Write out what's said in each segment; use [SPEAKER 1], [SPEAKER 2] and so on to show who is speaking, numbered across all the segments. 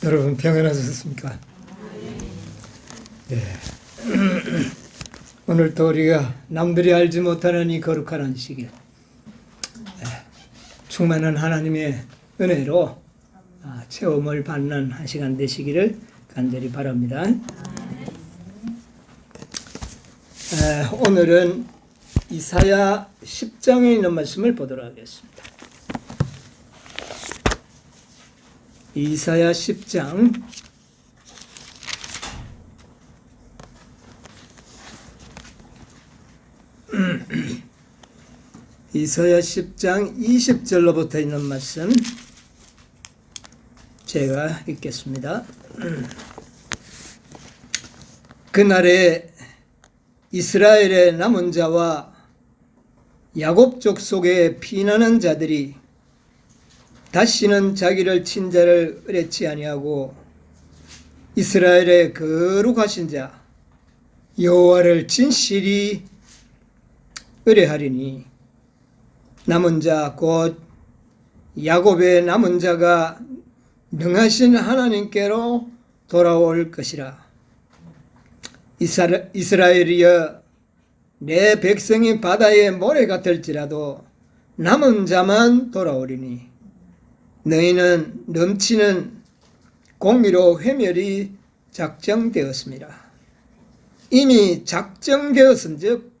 [SPEAKER 1] 여러분 평안하셨습니까? 예. 오늘도 우리가 남들이 알지 못하는 이 거룩한 안식일, 충만한 하나님의 은혜로 체험을 받는 한 시간 되시기를 간절히 바랍니다. 오늘은 이사야 10장에 있는 말씀을 보도록 하겠습니다. 이사야 10장 이사야 10장 20절로부터 있는 말씀 제가 읽겠습니다. 그날에 이스라엘의 남은 자와 야곱 족속에 피난한 자들이 다시는 자기를 친자를 의뢰치 아니하고 이스라엘의 거룩하신 자 여호와를 진실히 의뢰하리니 남은 자 곧 야곱의 남은 자가 능하신 하나님께로 돌아올 것이라. 이스라엘이여, 내 백성이 바다의 모래 같을지라도 남은 자만 돌아오리니 너희는 넘치는 공의로 회멸이 작정되었습니다. 이미 작정되었은즉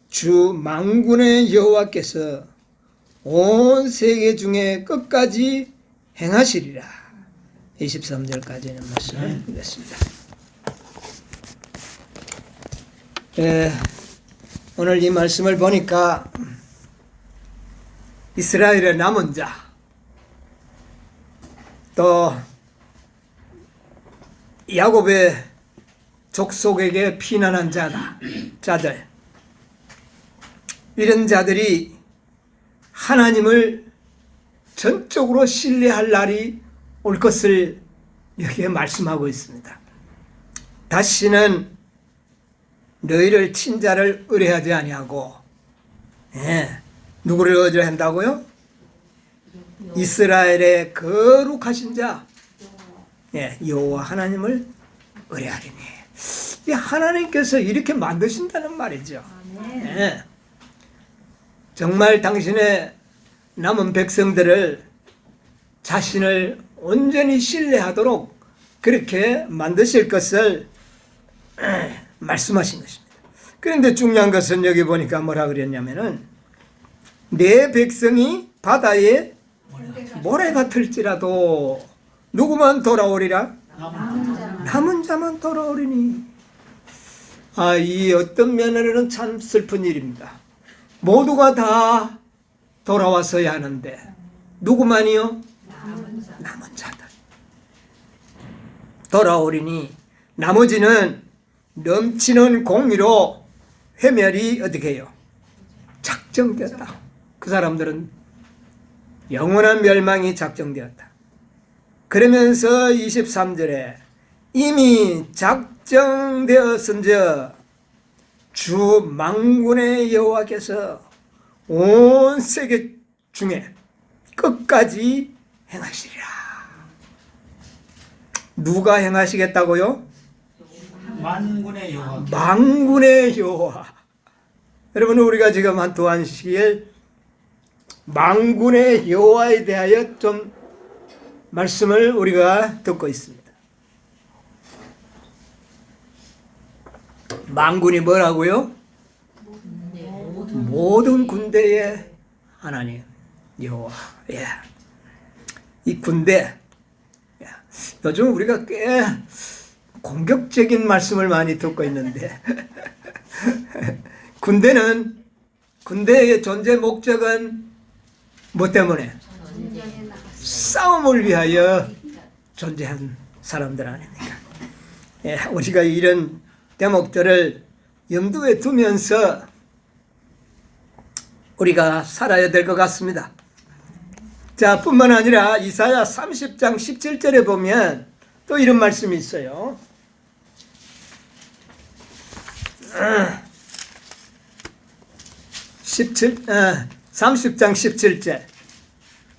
[SPEAKER 1] 주 만군의 여호와께서 온 세계 중에 끝까지 행하시리라. 23절까지는 말씀을 읽겠습니다. 오늘 이 말씀을 보니까 이스라엘의 남은 자, 또 야곱의 족속에게 피난한 자들, 이런 자들이 하나님을 전적으로 신뢰할 날이 올 것을 여기에 말씀하고 있습니다. 다시는 너희를 친자를 의뢰하지 아니하고, 누구를 의뢰한다고요? 이스라엘의 거룩하신 자, 여호와 하나님을 의뢰하리니. 하나님께서 이렇게 만드신다는 말이죠. 정말 당신의 남은 백성들을 자신을 온전히 신뢰하도록 그렇게 만드실 것을 말씀하신 것입니다. 그런데 중요한 것은 여기 보니까 뭐라 그랬냐면은 내 백성이 바다에 모래 같을지라도 누구만 돌아오리라? 남은 자만 돌아오리니. 이 어떤 면으로는 참 슬픈 일입니다. 모두가 다 돌아왔어야 하는데 누구만이요? 남은 자들 돌아오리니 나머지는 넘치는 공의로 회멸이 어떻게 해요? 작정되었다. 그 사람들은 영원한 멸망이 작정되었다. 그러면서 23절에 이미 작정되었은즉 주 만군의 여호와께서 온 세계 중에 끝까지 행하시리라. 누가 행하시겠다고요?
[SPEAKER 2] 만군의 여호와.
[SPEAKER 1] 만군의 여호와. 여러분, 우리가 지금 한 두 안식일 만군의 여호와에 대하여 좀 말씀을 우리가 듣고 있습니다. 만군이 뭐라고요? 모든 군대의 하나님 여호와. 이 군대, 요즘 우리가 꽤 공격적인 말씀을 많이 듣고 있는데 군대의 존재 목적은 뭐 때문에? 싸움을 위하여 존재한 사람들 아닙니까? 우리가 이런 대목들을 염두에 두면서 우리가 살아야 될 것 같습니다. 자, 뿐만 아니라 이사야 30장 17절에 보면 또 이런 말씀이 있어요. 30장 17절.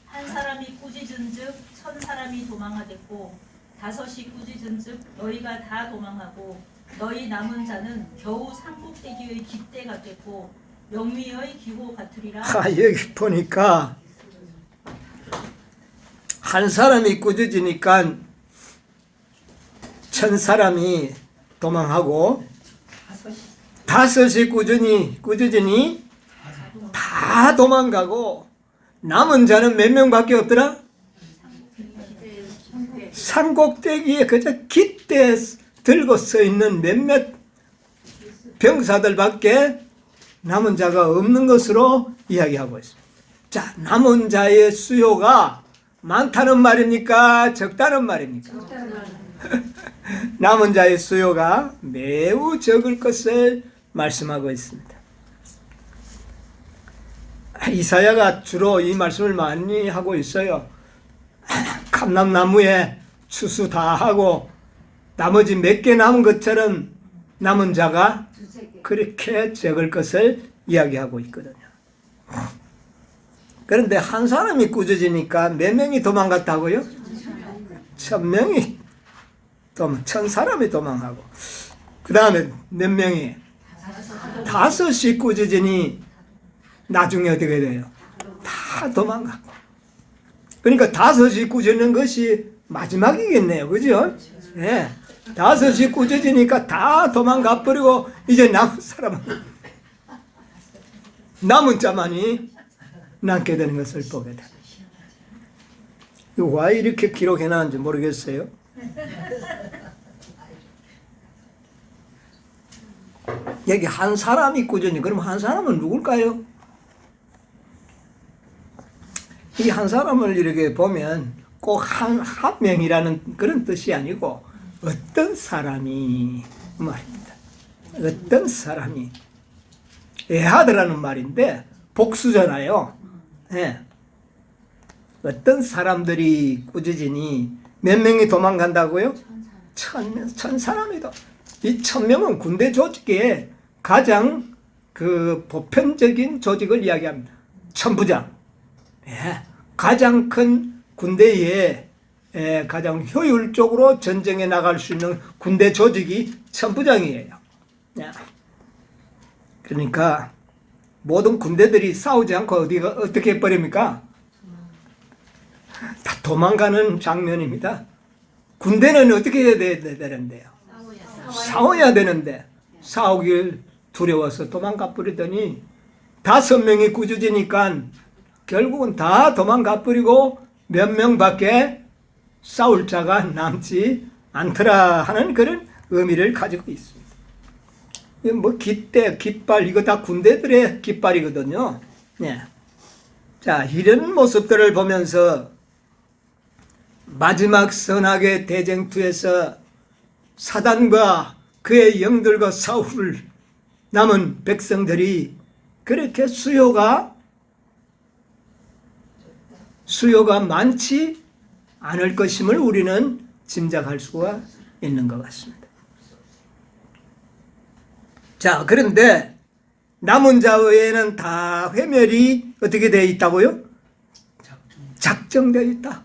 [SPEAKER 3] 한 사람이 꾸짖은즉 천 사람이 도망하겠고 다섯이 꾸짖은즉 너희가 다 도망하고 너희 남은 자는 겨우 산꼭대기의 깃대가 됐고 영미의 기호 같으리라.
[SPEAKER 1] 여기 보니까 한 사람이 꾸짖으니까 천 사람이 도망하고 다섯이 꾸짖으니 다 도망가고 남은 자는 몇 명밖에 없더라? 산꼭대기에 그저 깃대 들고 서 있는 몇몇 병사들밖에 남은 자가 없는 것으로 이야기하고 있습니다. 자, 남은 자의 수요가 많다는 말입니까? 적다는 말입니까? 남은 자의 수요가 매우 적을 것을 말씀하고 있습니다. 이사야가 주로 이 말씀을 많이 하고 있어요. 감람나무에 추수 다 하고 나머지 몇 개 남은 것처럼 남은 자가 그렇게 적을 것을 이야기하고 있거든요. 그런데 한 사람이 꾸짖으니까 몇 명이 도망갔다고요? 1000명이 천 사람이 도망하고 그 다음에 몇 명이? 다섯이 꾸짖으니 나중에 어떻게 돼요? 다 도망가고. 그러니까 다섯이 꾸짖는 것이 마지막이겠네요. 그죠? 예. 다섯이 꾸짖으니까 다 도망가 버리고 이제 남은 사람은 남은 자만이 남게 되는 것을 보게 됩니다. 왜 이렇게 기록해 놨는지 모르겠어요. 여기 한 사람이 꾸짖니 그럼 한 사람은 누굴까요? 이 한 사람을 이렇게 보면 꼭 한 명이라는 그런 뜻이 아니고 어떤 사람이 말입니다. 어떤 사람이 에하드라는 말인데 복수잖아요. 네. 어떤 사람들이 꾸짖으니 몇 명이 도망간다고요? 1000사람이다. 이 1000명은 군대 조직의 가장 그 보편적인 조직을 이야기합니다. 천부장. 예. 가장 큰 군대에 가장 효율적으로 전쟁에 나갈 수 있는 군대 조직이 천부장이에요. 예. 그러니까 모든 군대들이 싸우지 않고 어떻게 해버립니까? 다 도망가는 장면입니다. 군대는 어떻게 해야 되는데요? 싸워야 되는데 싸우길 두려워서 도망가 버리더니 5명이 꾸짖으니까 결국은 다 도망가 버리고 몇 명밖에 싸울 자가 남지 않더라 하는 그런 의미를 가지고 있습니다. 뭐 깃대, 깃발 이거 다 군대들의 깃발이거든요. 네. 자, 이런 모습들을 보면서 마지막 선악의 대쟁투에서 사단과 그의 영들과 싸울 남은 백성들이 그렇게 수요가 많지 않을 것임을 우리는 짐작할 수가 있는 것 같습니다. 자, 그런데 남은 자 외에는 다 회멸이 어떻게 되어 있다고요? 작정되어 있다.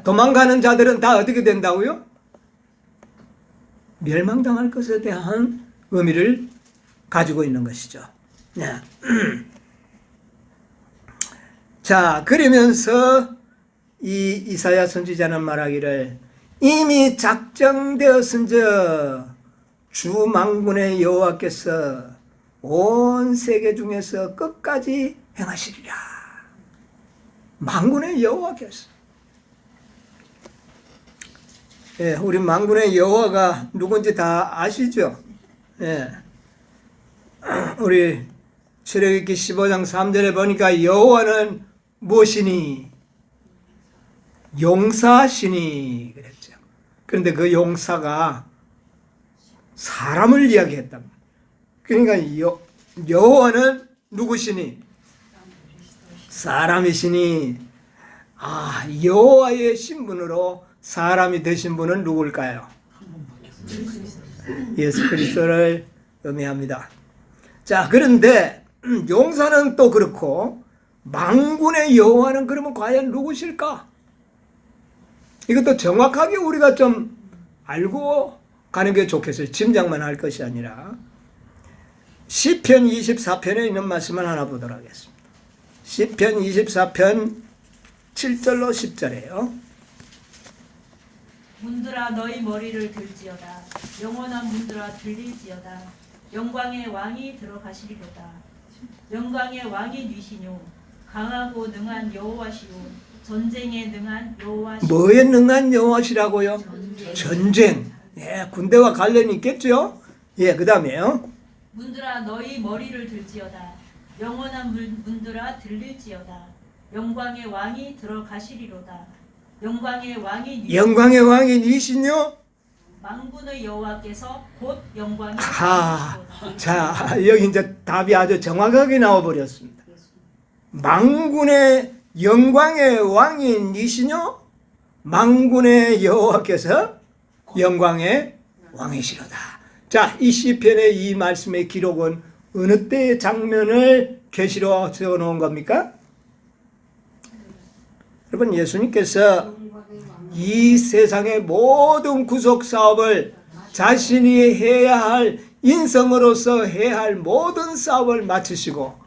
[SPEAKER 1] 도망가는 자들은 다 어떻게 된다고요? 멸망당할 것에 대한 의미를 가지고 있는 것이죠. 네. 자, 그러면서 이 이사야 선지자는 말하기를 이미 작정되었은즉 주 만군의 여호와께서 온 세계 중에서 끝까지 행하시리라. 만군의 여호와께서. 예, 우리 만군의 여호와가 누군지 다 아시죠? 예. 우리 출애굽기 15장 3절에 보니까 여호와는 무엇이니? 용사시니 그랬죠. 그런데 그 용사가 사람을 이야기했답니다. 그러니까 여호와는 누구시니? 사람이시니. 아, 여호와의 신분으로 사람이 되신 분은 누굴까요? 예수 그리스도를 의미합니다. 자, 그런데 용사는 또 그렇고 만군의 여호와는 그러면 과연 누구실까? 이것도 정확하게 우리가 좀 알고 가는 게 좋겠어요. 짐작만 할 것이 아니라. 시편 24편에 있는 말씀을 하나 보도록 하겠습니다. 시편 24편 7절로 10절이에요.
[SPEAKER 3] 문들아 너희 머리를 들지어다. 영원한 문들아 들릴지어다. 영광의 왕이 들어가시리로다. 영광의 왕이 니시뇨. 강하고 능한 여호와시요. 전쟁에 능한 여호와시요.
[SPEAKER 1] 뭐에 능한 여호와시라고요? 전쟁. 예, 군대와 관련이 있겠죠? 예, 그 다음에요.
[SPEAKER 3] 문들아 너희 머리를 들지어다. 영원한 문들아 들릴지어다. 영광의 왕이 들어가시리로다. 영광의 왕이 니시뇨.
[SPEAKER 1] 영광의 왕이 니시뇨.
[SPEAKER 3] 만군의 여호와께서 곧 영광의
[SPEAKER 1] 하,
[SPEAKER 3] 왕이시로다.
[SPEAKER 1] 자, 여기 이제 답이 아주 정확하게 나와버렸습니다. 만군의 영광의 왕이 니시뇨. 만군의 여호와께서 영광의 왕이시로다. 자, 이 시편의 이 말씀의 기록은 어느 때의 장면을 계시로 적어놓은 겁니까? 여러분, 예수님께서 이 세상의 모든 구속 사업을 자신이 해야 할 인성으로서 해야 할 모든 사업을 마치시고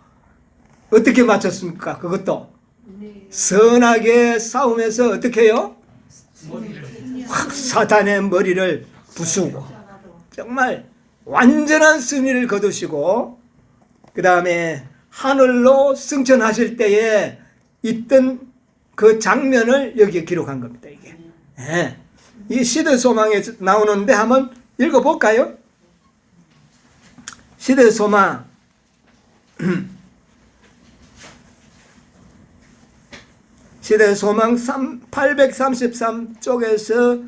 [SPEAKER 1] 어떻게 마쳤습니까? 그것도 선하게 싸우면서 어떻게 해요? 확 사탄의 머리를 부수고 정말 완전한 승리를 거두시고 그 다음에 하늘로 승천하실 때에 있던 그 장면을 여기에 기록한 겁니다. 이게. 예. 이 시대소망에 나오는데 한번 읽어볼까요? 시대소망 시대소망 833쪽에서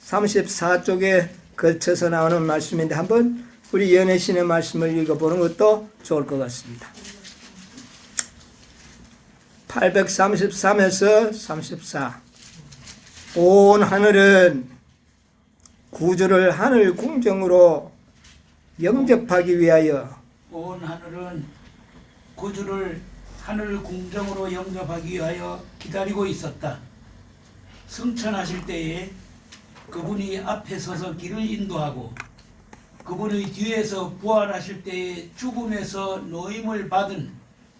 [SPEAKER 1] 34쪽에 걸쳐서 나오는 말씀인데 한번 우리 연애신의 말씀을 읽어보는 것도 좋을 것 같습니다. 833에서 34 온 하늘은 구주를 하늘 궁정으로 영접하기 위하여
[SPEAKER 2] 온 하늘은 구주를 하늘 궁정으로 영접하기 위하여 기다리고 있었다. 승천하실 때에 그분이 앞에 서서 길을 인도하고 그분의 뒤에서 부활하실 때에 죽음에서 노임을 받은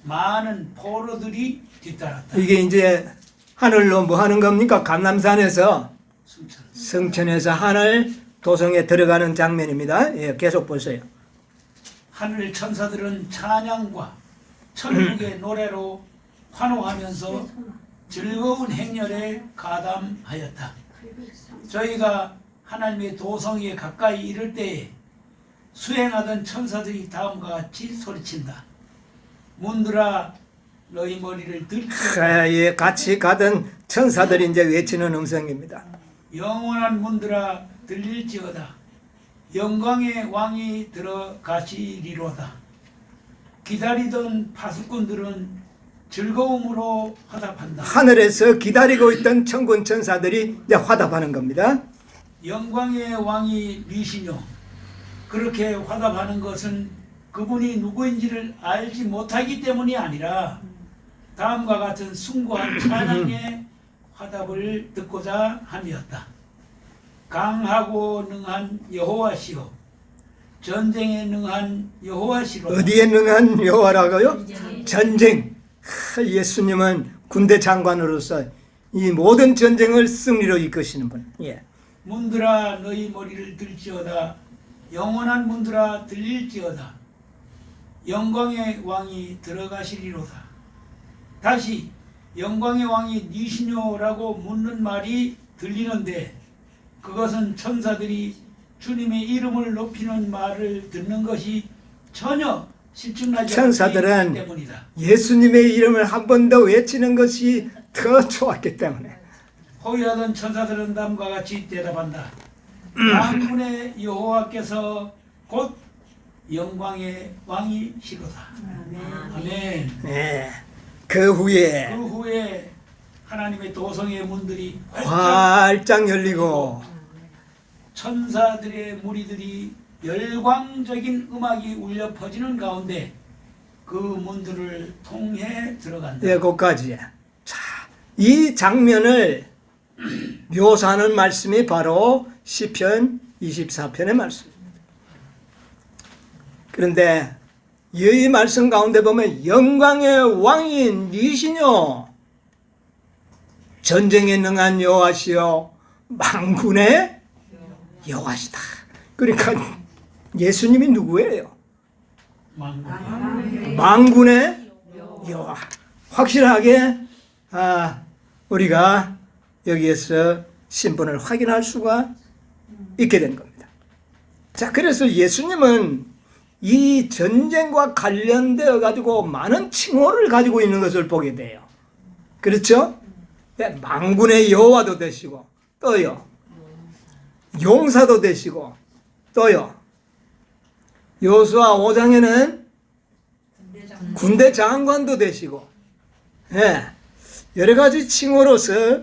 [SPEAKER 2] 많은 포로들이 뒤따랐다.
[SPEAKER 1] 이게 이제 하늘로 뭐 하는 겁니까? 감람산에서 승천해서 하늘 도성에 들어가는 장면입니다. 예, 계속 보세요.
[SPEAKER 2] 하늘 천사들은 찬양과 천국의 노래로 환호하면서 즐거운 행렬에 가담하였다. 저희가 하나님의 도성에 가까이 이를 때에 수행하던 천사들이 다음과 같이 소리친다. 문들아 너희 머리를 들지어다.
[SPEAKER 1] 예, 같이 가던 천사들이 이제 외치는 음성입니다.
[SPEAKER 2] 영원한 문들아 들릴지어다. 영광의 왕이 들어가시리로다. 기다리던 파수꾼들은 즐거움으로 화답한다.
[SPEAKER 1] 하늘에서 기다리고 있던 천군 천사들이 이제 화답하는 겁니다.
[SPEAKER 2] 영광의 왕이 니시뇨. 그렇게 화답하는 것은 그분이 누구인지를 알지 못하기 때문이 아니라 다음과 같은 숭고한 찬양의 화답을 듣고자 함이었다. 강하고 능한 여호와시요 전쟁에 능한 여호와시로.
[SPEAKER 1] 어디에 능한 여호와라고요? 전쟁. 예수님은 군대 장관으로서 이 모든 전쟁을 승리로 이끄시는 분. 예.
[SPEAKER 2] 문들아 너희 머리를 들지어다. 영원한 문들아 들릴지어다. 영광의 왕이 들어가시리로다. 다시 영광의 왕이 니시뇨라고 묻는 말이 들리는데 그것은 천사들이 주님의 이름을 높이는 말을 듣는 것이 전혀 실증나지
[SPEAKER 1] 천사들은
[SPEAKER 2] 않기 때문이다.
[SPEAKER 1] 예수님의 이름을 한 번 더 외치는 것이 더 좋았기 때문에.
[SPEAKER 2] 호위하던 천사들은 다음과 같이 대답한다. 만군의 여호와께서 곧 영광의 왕이시로다. 아멘.
[SPEAKER 1] 네. 그 후에
[SPEAKER 2] 그 후에 하나님의 도성의 문들이
[SPEAKER 1] 활짝 열리고
[SPEAKER 2] 천사들의 무리들이 열광적인 음악이 울려 퍼지는 가운데 그 문들을 통해 들어간다.
[SPEAKER 1] 예, 거기까지. 자, 이 장면을 묘사하는 말씀이 바로 시편 24편의 말씀입니다. 그런데 이 말씀 가운데 보면 영광의 왕인 니시뇨 전쟁에 능한 여호와시여 만군의 여호와시다. 그러니까 예수님이 누구예요? 만군의 여호와. 확실하게 우리가 여기에서 신분을 확인할 수가 있게 된 겁니다. 자, 그래서 예수님은 이 전쟁과 관련되어 가지고 많은 칭호를 가지고 있는 것을 보게 돼요. 그렇죠? 만군의 여호와도 되시고 또요 용사도 되시고 또요 여호수아 5장에는 군대 장관도 되시고 여러 가지 칭호로서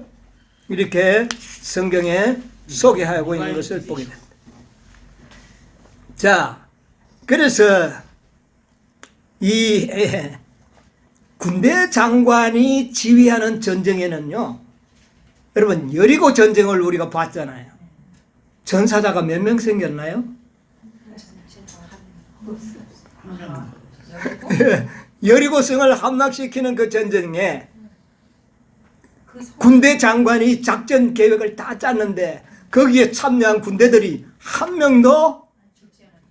[SPEAKER 1] 이렇게 성경에 소개하고 있는 것을 보게 됩니다. 자, 그래서 이 군대 장관이 지휘하는 전쟁에는요, 여러분 여리고 전쟁을 우리가 봤잖아요. 전사자가 몇 명 생겼나요? 여리고성을 함락시키는 그 전쟁에 군대 장관이 작전 계획을 다 짰는데 거기에 참여한 군대들이 한 명도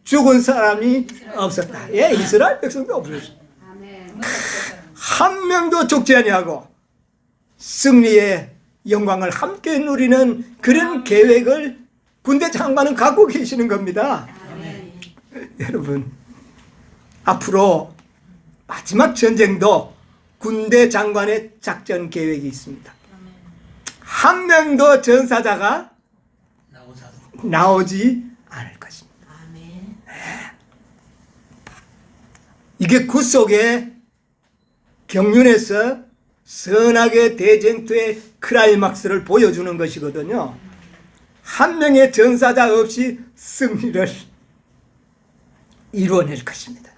[SPEAKER 1] 죽은 사람이 없었다. 이스라엘 백성도 없었어. 한 명도 죽지 아니하고 승리의 영광을 함께 누리는 그런 계획을 군대 장관은 갖고 계시는 겁니다. 여러분, 앞으로 마지막 전쟁도 군대 장관의 작전 계획이 있습니다. 한 명도 전사자가 나오지 않을 것입니다. 이게 그 속에 경륜에서 선악의 대쟁투의 클라이막스를 보여주는 것이거든요. 한 명의 전사자 없이 승리를 이루어낼 것입니다.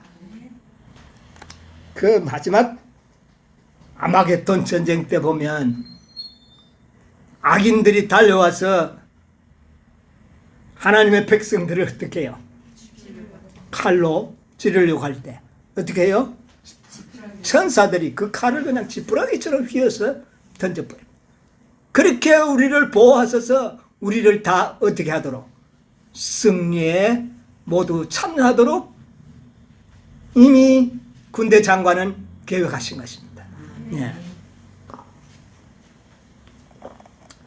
[SPEAKER 1] 그 마지막 아마겟돈 전쟁 때 보면 악인들이 달려와서 하나님의 백성들을 어떻게 해요? 칼로 찌르려고 할 때 어떻게 해요? 천사들이 그 칼을 그냥 지푸라기처럼 휘어서 던져버려요. 그렇게 우리를 보호하셔서 우리를 다 어떻게 하도록? 승리에 모두 참여하도록 이미 군대 장관은 계획하신 것입니다. 예.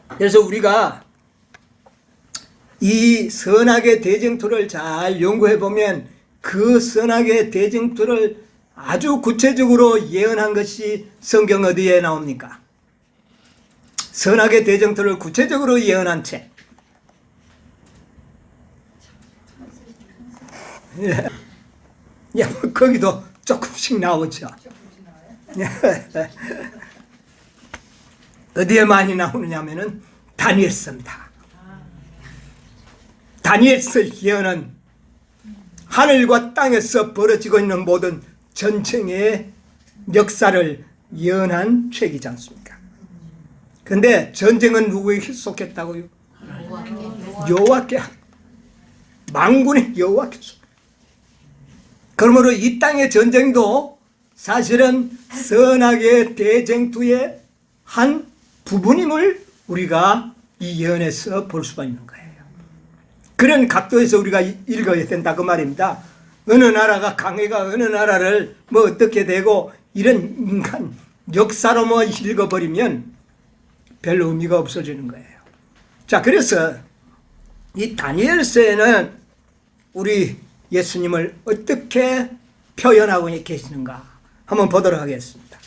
[SPEAKER 1] 그래서 우리가 이 선악의 대쟁투를 잘 연구해 보면 그 선악의 대쟁투를 아주 구체적으로 예언한 것이 성경 어디에 나옵니까? 선악의 대쟁투를 구체적으로 예언한 책. 뭐 거기도 조금씩 나오죠. 어디에 많이 나오느냐면은 다니엘서입니다. 다니엘서 예언은 하늘과 땅에서 벌어지고 있는 모든 전쟁의 역사를 예언한 책이지 않습니까? 근데 전쟁은 누구에게 속했다고요? 여호와께, 만군의 여호와께 속. 그러므로 이 땅의 전쟁도 사실은 선악의 대쟁투의 한 부분임을 우리가 이 예언에서 볼 수가 있는 거예요. 그런 각도에서 우리가 읽어야 된다 그 말입니다. 어느 나라가 강해가 어느 나라를 뭐 어떻게 되고 이런 인간 역사로 뭐 읽어버리면 별로 의미가 없어지는 거예요. 자, 그래서 이 다니엘서에는 우리 예수님을 어떻게 표현하고 계시는가 한번 보도록 하겠습니다.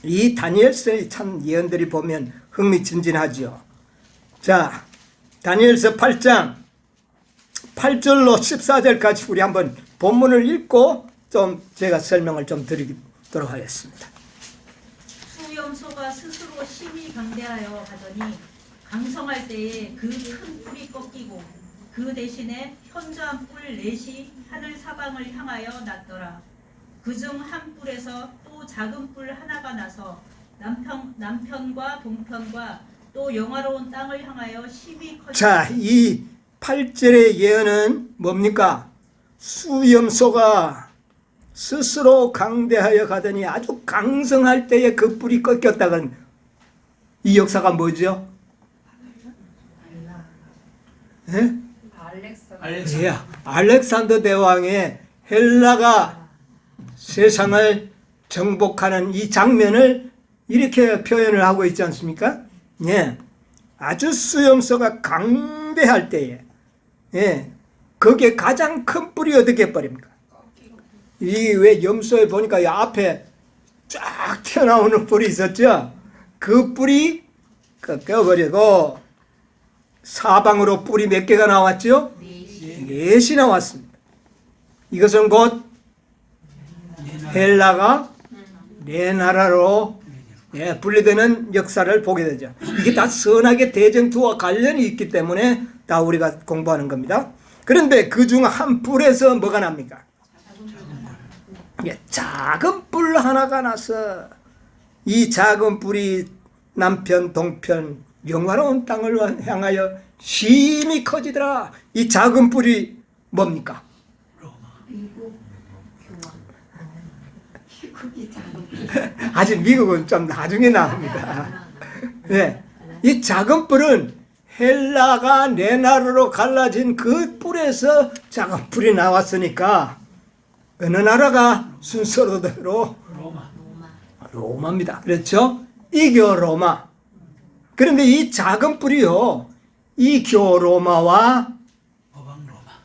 [SPEAKER 1] 이 다니엘서의 참 예언들이 보면 흥미진진하죠. 자, 다니엘서 8장 8절로 14절까지 우리 한번 본문을 읽고 좀 제가 설명을 좀 드리도록 하겠습니다.
[SPEAKER 3] 수염소가 스스로 심히 강대하여 가더니 강성할 때에 그 큰 뿔이 꺾이고 그 대신에 현저한 뿔 넷이 하늘 사방을 향하여 났더라. 그중 한 뿔에서 또 작은 뿔 하나가 나서 남편과 동편과 또 영화로운 땅을 향하여 심히 커지고.
[SPEAKER 1] 자, 이 8절의 예언은 뭡니까? 수염소가 스스로 강대하여 가더니 아주 강성할 때에 그 뿔이 꺾였다는 이 역사가 뭐죠? 예?
[SPEAKER 2] 알렉산더.
[SPEAKER 1] 예, 알렉산더 대왕의 헬라가 세상을 정복하는 이 장면을 이렇게 표현을 하고 있지 않습니까? 예, 아주 수염소가 강대할 때에, 예, 거기에 가장 큰 뿔이 어떻게 버립니까? 이 왜 염소에 보니까 이 앞에 쫙 튀어나오는 뿔이 있었죠? 그 뿔이 꺾여버리고 사방으로 뿔이 몇 개가 나왔죠? 넷이 나왔습니다. 이것은 곧 헬라가 네 나라로 분리되는 역사를 보게 되죠. 이게 다 선악의 대쟁투와 관련이 있기 때문에 다 우리가 공부하는 겁니다. 그런데 그중 한 뿔에서 뭐가 납니까? 작은 뿔 하나가 나서 이 작은 뿔이 남편 동편 영화로운 땅을 향하여 심히 커지더라. 이 작은 뿔이 뭡니까? 아직 미국은 좀 나중에 나옵니다. 네. 이 작은 뿔은 헬라가 네 나라로 갈라진 그 뿔에서 작은 뿔이 나왔으니까 어느 나라가 순서대로 로마입니다. 그렇죠? 이교 로마. 그런데 이 작은 뿔이요, 이교 로마와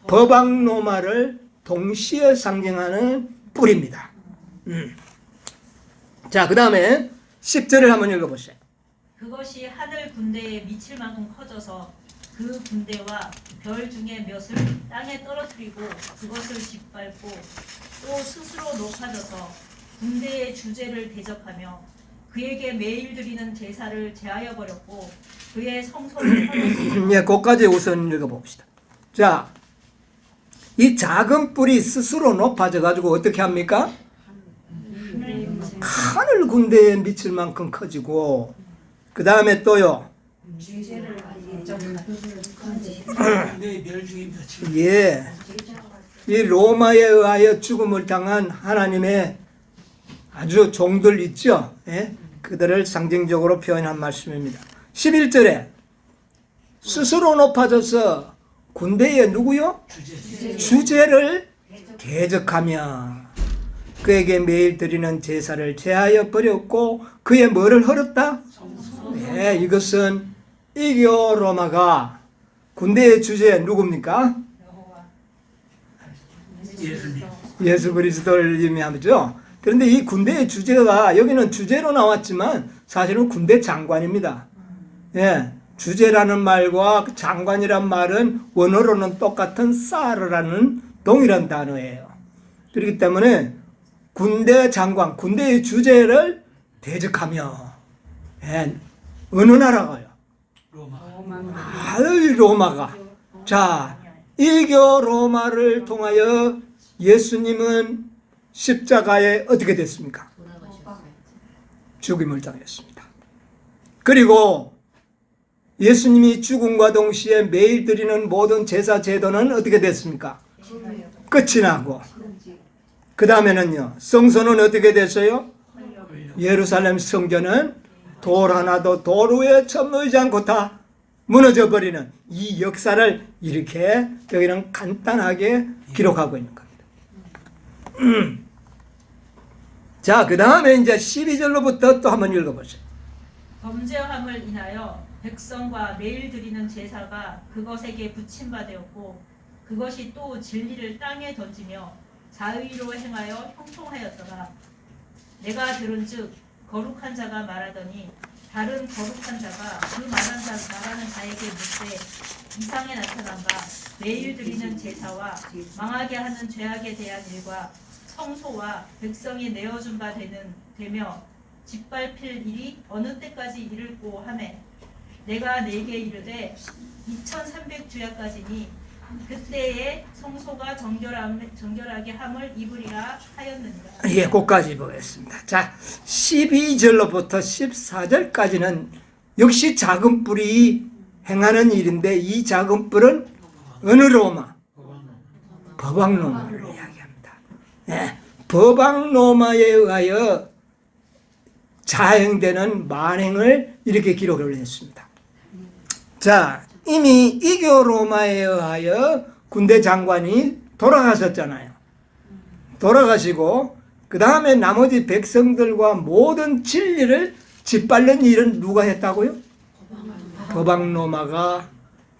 [SPEAKER 1] 법왕 로마를 동시에 상징하는 뿔입니다. 자, 그 다음에 10절을 한번 읽어보세요.
[SPEAKER 3] 그것이 하늘 군대에 미칠 만큼 커져서 그 군대와 별 중에 몇을 땅에 떨어뜨리고 그것을 짓밟고 또 스스로 높아져서 군대의 주제를 대적하며 그에게 매일 드리는 제사를 제하여 버렸고 그의 성소를 헐었으니.
[SPEAKER 1] 예, 거기까지 우선 읽어봅시다. 자, 이 작은 뿔이 스스로 높아져 가지고 어떻게 합니까? 하늘 군대에 미칠 만큼 커지고, 그 다음에 또요.
[SPEAKER 2] 네, 멸 중에 며칠.
[SPEAKER 1] 예, 이 로마에 의하여 죽음을 당한 하나님의 아주 종들 있죠. 예? 그들을 상징적으로 표현한 말씀입니다. 11절에 스스로 높아져서 군대에 누구요? 주제를 대적하며 그에게 매일 드리는 제사를 제하여 버렸고 그의 뭐를 헐었다? 네, 이것은 이교 로마가 군대의 주제 누굽니까?
[SPEAKER 2] 예수님.
[SPEAKER 1] 예수 그리스도를 의미하죠. 그런데 이 군대의 주제가 여기는 주제로 나왔지만 사실은 군대 장관입니다. 예, 주제라는 말과 장관이란 말은 원어로는 똑같은 사르라는 동일한 단어예요. 그렇기 때문에 군대 장관, 군대의 주제를 대적하며, 예, 어느 나라가요? 로마가. 자, 이교 로마를 통하여 예수님은 십자가에 어떻게 됐습니까? 죽임을 당했습니다. 그리고 예수님이 죽음과 동시에 매일 드리는 모든 제사 제도는 어떻게 됐습니까? 끝이 나고, 그 다음에는요, 성소는 어떻게 됐어요? 예루살렘 성전은 돌 하나도 돌 위에 쳐놓지 않고 다 무너져 버리는 이 역사를 이렇게 여기는 간단하게 기록하고 있는 겁니다. 자, 그 다음에 이제 12절로부터 또 한번 읽어보세요.
[SPEAKER 3] 범죄함을 인하여 백성과 매일 드리는 제사가 그것에게 붙임바되었고 그것이 또 진리를 땅에 던지며 자의로 행하여 형통하였더라. 내가 들은즉 거룩한 자가 말하더니 다른 거룩한 자가 그 말하는 자에게 묻되 이상에 나타난 바 매일 드리는 제사와 망하게 하는 죄악에 대한 일과 성소와 백성이 내어준 바 되며 짓밟힐 일이 어느 때까지 이를꼬 하매 내가 네게 이르되 2300주야까지니 그때에 성소가 정결하게 함을 입으리라 하였느니라.
[SPEAKER 1] 예, 그까지 보겠습니다. 자, 12절로부터 14절까지는 역시 작은 뿔이 행하는 일인데 이 작은 뿔은 어느 로마? 법왕 로마를 이야기합니다. 예, 법왕 로마에 의하여 자행되는 만행을 이렇게 기록을 했습니다. 자, 이미 이교 로마에 의하여 군대 장관이 돌아가셨잖아요. 돌아가시고 그 다음에 나머지 백성들과 모든 진리를 짓밟는 일은 누가 했다고요? 법왕 로마가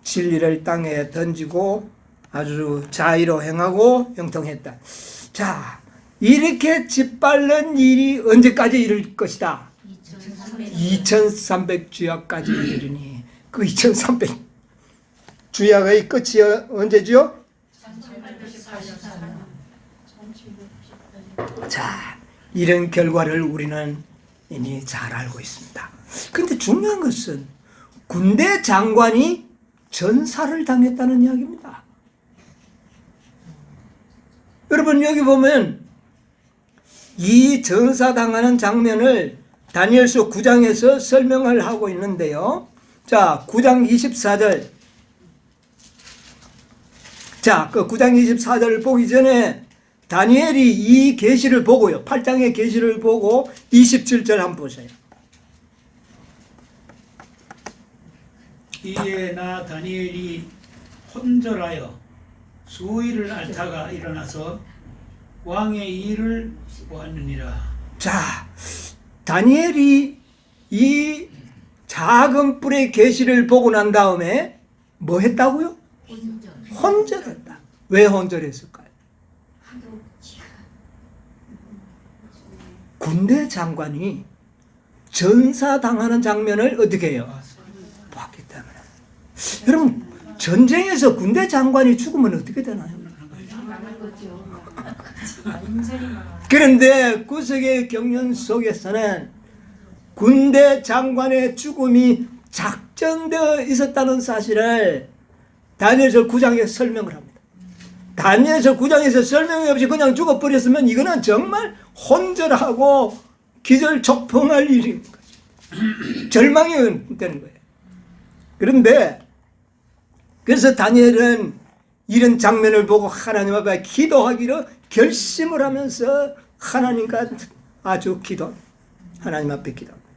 [SPEAKER 1] 진리를 땅에 던지고 아주 자의로 행하고 형통했다. 자, 이렇게 짓밟는 일이 언제까지 이를 것이다? 2300주야까지 이르니 그 2300 주야의 끝이 언제죠? 자, 이런 결과를 우리는 이미 잘 알고 있습니다. 그런데 중요한 것은 군대 장관이 전사를 당했다는 이야기입니다. 여러분 여기 보면 이 전사당하는 장면을 다니엘서 9장에서 설명을 하고 있는데요. 자, 9장 24절. 자, 그 9장 24절을 보기 전에 다니엘이 이 계시를 보고요. 8장의 계시를 보고 27절 한번 보세요.
[SPEAKER 2] 이에 나 다니엘이 혼절하여 수일을 앓다가 일어나서 왕의 일을 보았느니라.
[SPEAKER 1] 자, 다니엘이 이 작은 뿔의 계시를 보고 난 다음에 뭐 했다고요? 혼절했다. 왜 혼절했을까요? 군대 장관이 전사당하는 장면을 어떻게 해요? 봤기 때문에. 여러분, 전쟁에서 군대 장관이 죽으면 어떻게 되나요? 그런데 구석의 경륜 속에서는 군대 장관의 죽음이 작정되어 있었다는 사실을 다니엘서 9장에 설명을 합니다. 다니엘서 9장에서 설명이 없이 그냥 죽어버렸으면 이거는 정말 혼절하고 기절초풍할 일인 거죠. 절망이 되는 거예요. 그런데 그래서 다니엘은 이런 장면을 보고 하나님 앞에 기도하기로 결심을 하면서 하나님과 아주 하나님 앞에 기도합니다.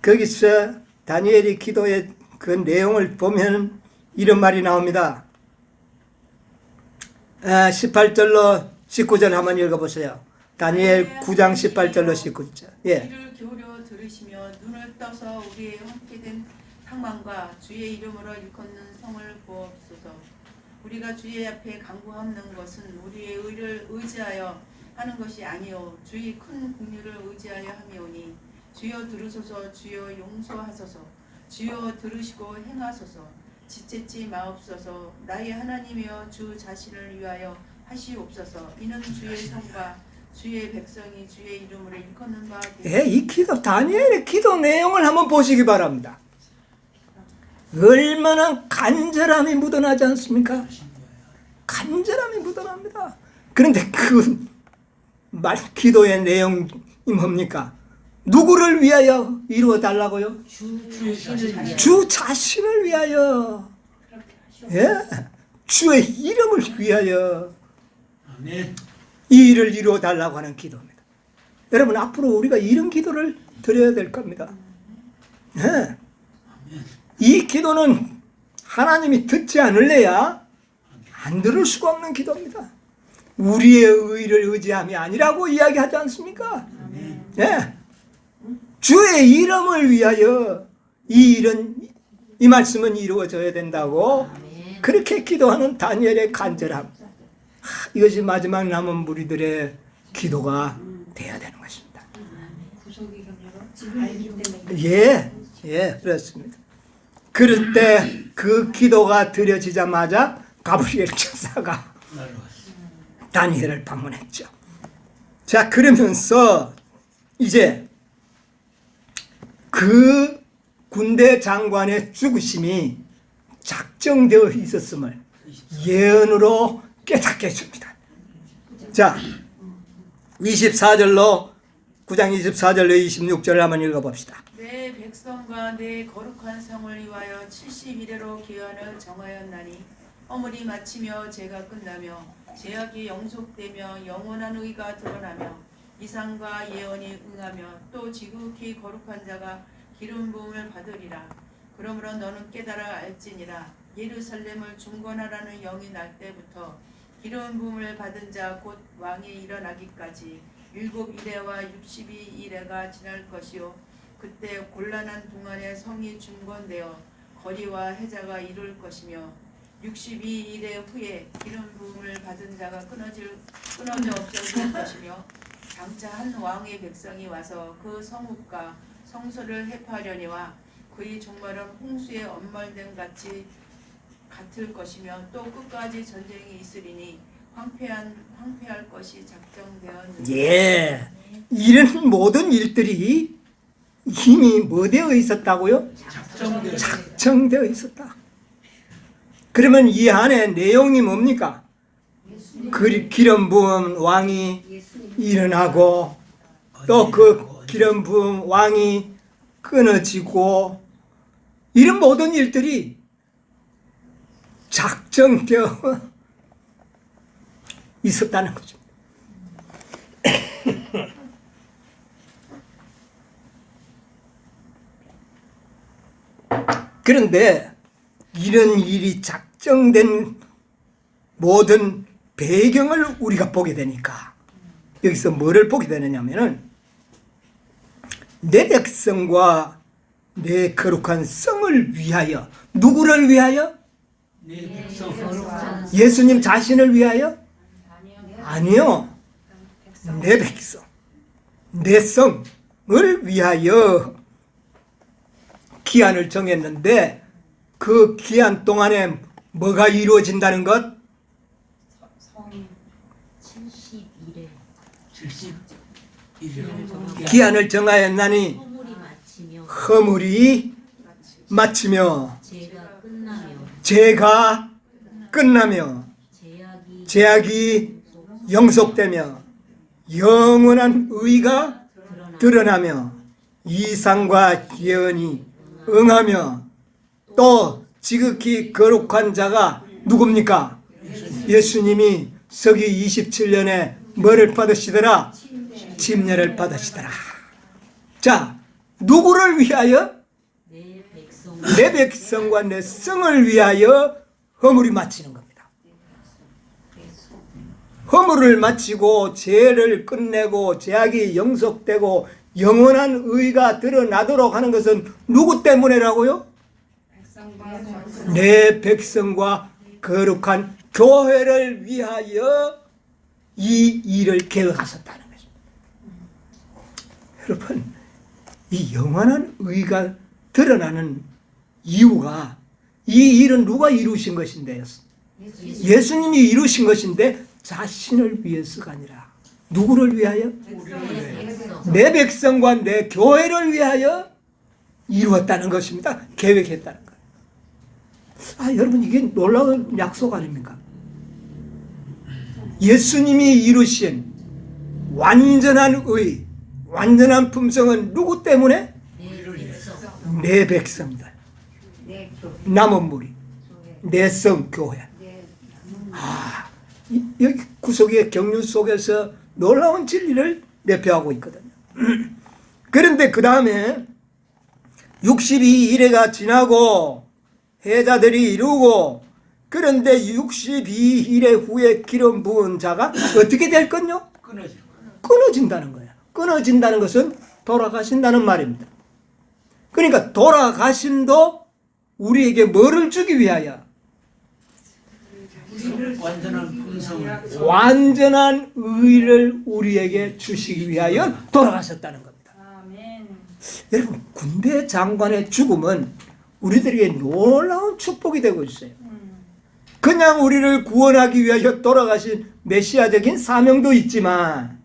[SPEAKER 1] 거기서 다니엘이 기도의 그 내용을 보면 이런 말이 나옵니다. 18절로 19절 한번 읽어보세요. 다니엘 9장 18절로 19절. 예.
[SPEAKER 4] 귀를 기울여 들으시며 눈을 떠서 우리의 함께된 상망과 주의 이름으로 일컫는 성을 보옵소서. 우리가 주의 앞에 간구하는 것은 우리의 의를 의지하여 하는 것이 아니요 주의 큰 긍휼을 의지하여 함이오니 주여 들으소서. 주여 용서하소서. 주여 들으시고 행하소서. 지체치 마옵소서. 나의 하나님이여 주 자신을 위하여 하시옵소서. 이는 주의 성과 주의 백성이 주의 이름으로 일컫는 바
[SPEAKER 1] 예, 이 기도, 다니엘의 기도 내용을 한번 보시기 바랍니다. 얼마나 간절함이 묻어나지 않습니까? 간절함이 묻어납니다. 그런데 그 기도의 내용이 뭡니까? 누구를 위하여 이루어 달라고요? 주 자신을 위하여. 예? 주의 이름을 위하여
[SPEAKER 2] 아멘.
[SPEAKER 1] 이 일을 이루어 달라고 하는 기도입니다. 여러분, 앞으로 우리가 이런 기도를 드려야 될 겁니다. 예. 이 기도는 하나님이 듣지 않을래야 안 들을 수가 없는 기도입니다. 우리의 의를 의지함이 아니라고 이야기하지 않습니까? 예. 주의 이름을 위하여 이 말씀은 이루어져야 된다고 그렇게 기도하는 다니엘의 간절함. 이것이 마지막 남은 무리들의 기도가 돼야 되는 것입니다. 예, 그렇습니다. 그럴 때 그 기도가 드려지자마자 가브리엘 천사가 다니엘을 방문했죠. 자, 그러면서 이제 그 군대 장관의 죽으심이 작정되어 있었음을 예언으로 깨닫게 해줍니다. 자, 24절로 9장 24절로 26절을 한번 읽어봅시다.
[SPEAKER 4] 내 백성과 내 거룩한 성을 위하여 70일에로 기한을 정하였나니 허물이 마치며 죄가 끝나며 죄악이 영속되며 영원한 의가 드러나며 이상과 예언이 응하며 또 지극히 거룩한 자가 기름 부음을 받으리라. 그러므로 너는 깨달아 알지니라. 예루살렘을 중건하라는 영이 날 때부터 기름 부음을 받은 자 곧 왕이 일어나기까지 7일에와 62일에가 지날 것이요 그때 곤란한 동안에 성이 중건되어 거리와 해자가 이룰 것이며 62일의 후에 기름 부음을 받은 자가 끊어져 없어질 것이며 장차 한 왕의 백성이 와서 그 성읍과 성소를 해파하려니와 그의 종말은 홍수의 엄말됨 같이 같을 것이며 또 끝까지 전쟁이 있으리니 황폐할 것이 작정되었느니라.
[SPEAKER 1] 예, 이런 모든 일들이 이미 뭐 되어 있었다고요? 작정되어 있었다. 그러면 이 안에 내용이 뭡니까? 기름 부음 왕이 일어나고 또 그 기름 부음 왕이 끊어지고 이런 모든 일들이 작정되어 있었다는 거죠. 그런데 이런 일이 작정된 모든 배경을 우리가 보게 되니까 여기서 뭐를 보게 되느냐면은 내 백성과 내 거룩한 성을 위하여, 누구를 위하여?
[SPEAKER 2] 내 백성
[SPEAKER 1] 예수님 자신을 위하여? 아니요. 내 백성, 내 성을 위하여 기한을 정했는데 그 기한 동안에 뭐가 이루어진다는 것?
[SPEAKER 3] 70일에
[SPEAKER 2] 70일에
[SPEAKER 1] 기한을 정하였나니 허물이 마치며 죄가 끝나며 죄악이 영속되며 영원한 의가 드러나며 이상과 예언이 응하며 또 지극히 거룩한 자가 누굽니까? 예수님이 서기 27년에 뭐를 받으시더라? 침례를 받으시더라. 자, 누구를 위하여? 내 백성과 내 성을 위하여 허물이 마치는 겁니다. 허물을 마치고 죄를 끝내고 죄악이 영속되고 영원한 의가 드러나도록 하는 것은 누구 때문이라고요? 내 백성과 거룩한 교회를 위하여 이 일을 계획하셨다는 것입니다. 여러분, 이 영원한 의가 드러나는 이유가 이 일은 누가 이루신 것인데요? 예수님이 이루신 것인데 자신을 위해서가 아니라 누구를 위하여? 내 백성과 내 교회를 위하여 이루었다는 것입니다. 계획했다는 거예요. 아, 여러분, 이게 놀라운 약속 아닙니까? 예수님이 이루신 완전한 의, 완전한 품성은 누구 때문에? 내 백성들, 남은 무리, 내 성 교회. 아, 여기 구속의 경륜 속에서 놀라운 진리를 내포하고 있거든요. 그런데 그 다음에 62일회가 지나고 해자들이 이루고 그런데 62일회 후에 기름 부은 자가 어떻게 될 건요? 끊어진다는 거예요. 끊어진다는 것은 돌아가신다는 말입니다. 그러니까 돌아가심도 우리에게 뭐를 주기 위하여?
[SPEAKER 2] 완전한 품성을
[SPEAKER 1] 완전한 의를 우리에게 주시기 위하여 돌아가셨다는 겁니다. 여러분, 군대 장관의 죽음은 우리들에게 놀라운 축복이 되고 있어요. 그냥 우리를 구원하기 위하여 돌아가신 메시아적인 사명도 있지만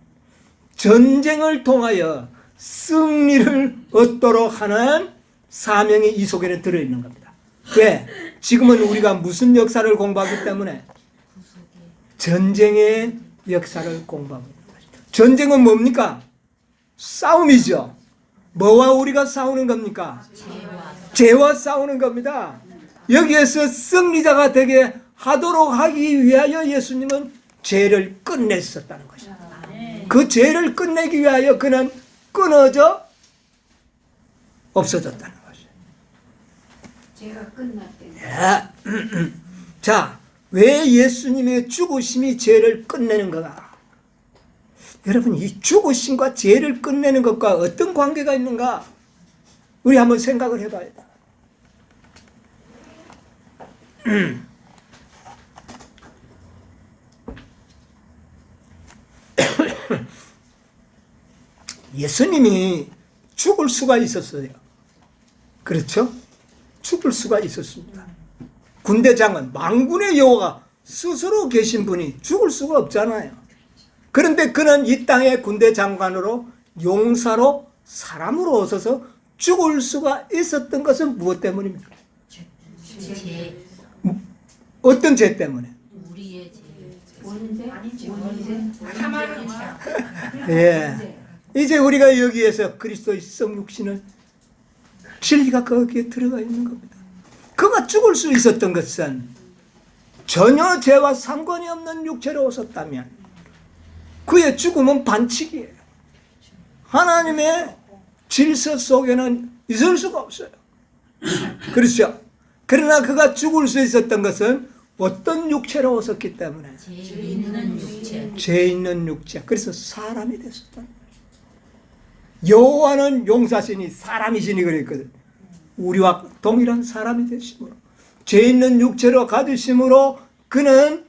[SPEAKER 1] 전쟁을 통하여 승리를 얻도록 하는 사명이 이 속에는 들어있는 겁니다. 왜? 지금은 우리가 무슨 역사를 공부하기 때문에? 전쟁의 역사를 공부하고 있는 것이죠. 전쟁은 뭡니까? 싸움이죠. 뭐와 우리가 싸우는 겁니까? 죄와 싸우는 겁니다. 여기에서 승리자가 되게 하도록 하기 위하여 예수님은 죄를 끝냈었다는 것입니다. 그 죄를 끝내기 위하여 그는 끊어져 없어졌다는 것이죠.
[SPEAKER 5] 제가 끝났대.
[SPEAKER 1] 자, 왜 예수님의 죽으심이 죄를 끝내는가? 여러분, 이 죽으심과 죄를 끝내는 것과 어떤 관계가 있는가? 우리 한번 생각을 해봐야 돼. 예수님이 죽을 수가 있었어요. 그렇죠? 죽을 수가 있었습니다. 군대장은 만군의 여호와가 스스로 계신 분이 죽을 수가 없잖아요. 그런데 그는 이 땅의 군대 장관으로 용사로 사람으로 오셔서 죽을 수가 있었던 것은 무엇 때문입니까?
[SPEAKER 5] 죄.
[SPEAKER 1] 어떤 죄 때문에?
[SPEAKER 5] 우리의 죄. 원죄?
[SPEAKER 1] 예. 이제 우리가 여기에서 그리스도의 성육신을 진리가 거기에 들어가 있는 겁니다. 그가 죽을 수 있었던 것은 전혀 죄와 상관이 없는 육체로 오셨다면 그의 죽음은 반칙이에요. 하나님의 질서 속에는 있을 수가 없어요. 그렇죠? 그러나 그가 죽을 수 있었던 것은 어떤 육체로 오셨기 때문에
[SPEAKER 5] 죄 있는 육체.
[SPEAKER 1] 죄 있는 육체. 그래서 사람이 됐었다. 여호와는 용사시니 사람이시니 그랬거든. 우리와 동일한 사람이 되심으로 죄 있는 육체로 가지심으로 그는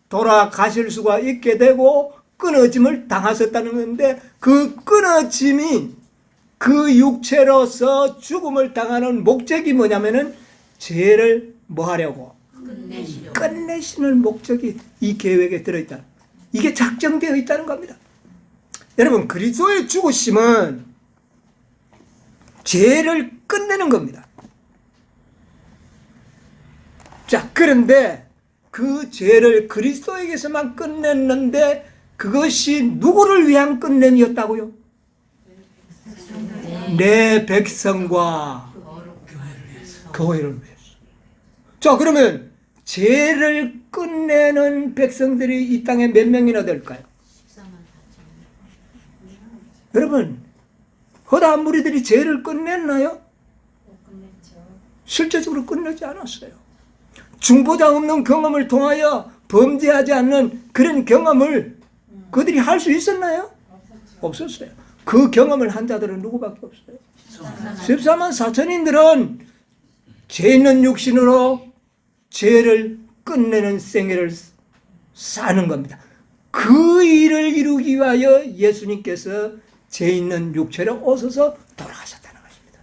[SPEAKER 1] 돌아가실 수가 있게 되고 끊어짐을 당하셨다는 건데, 그 끊어짐이 그 육체로서 죽음을 당하는 목적이 뭐냐면은 죄를 뭐 하려고? 끝내시는 목적이 이 계획에 들어있다. 이게 작정되어 있다는 겁니다. 여러분, 그리스도의 죽으심은 죄를 끝내는 겁니다. 자, 그런데 그 죄를 그리스도에게서만 끝냈는데 그것이 누구를 위한 끝냄이었다고요? 내 백성과 교회를 위해서. 자, 그러면 죄를 끝내는 백성들이 이 땅에 몇 명이나 될까요?
[SPEAKER 5] 14만 4천.
[SPEAKER 1] 여러분, 허다한 무리들이 죄를 끝냈나요? 실제적으로 끝내지 않았어요. 중보자 없는 경험을 통하여 범죄하지 않는 그런 경험을 그들이 할 수 있었나요? 없었어요. 그 경험을 한 자들은 누구밖에 없어요. 14만 4천인들은 죄 있는 육신으로 죄를 끝내는 생애를 사는 겁니다. 그 일을 이루기 위하여 예수님께서 죄 있는 육체로 오셔서 돌아가셨다는 것입니다.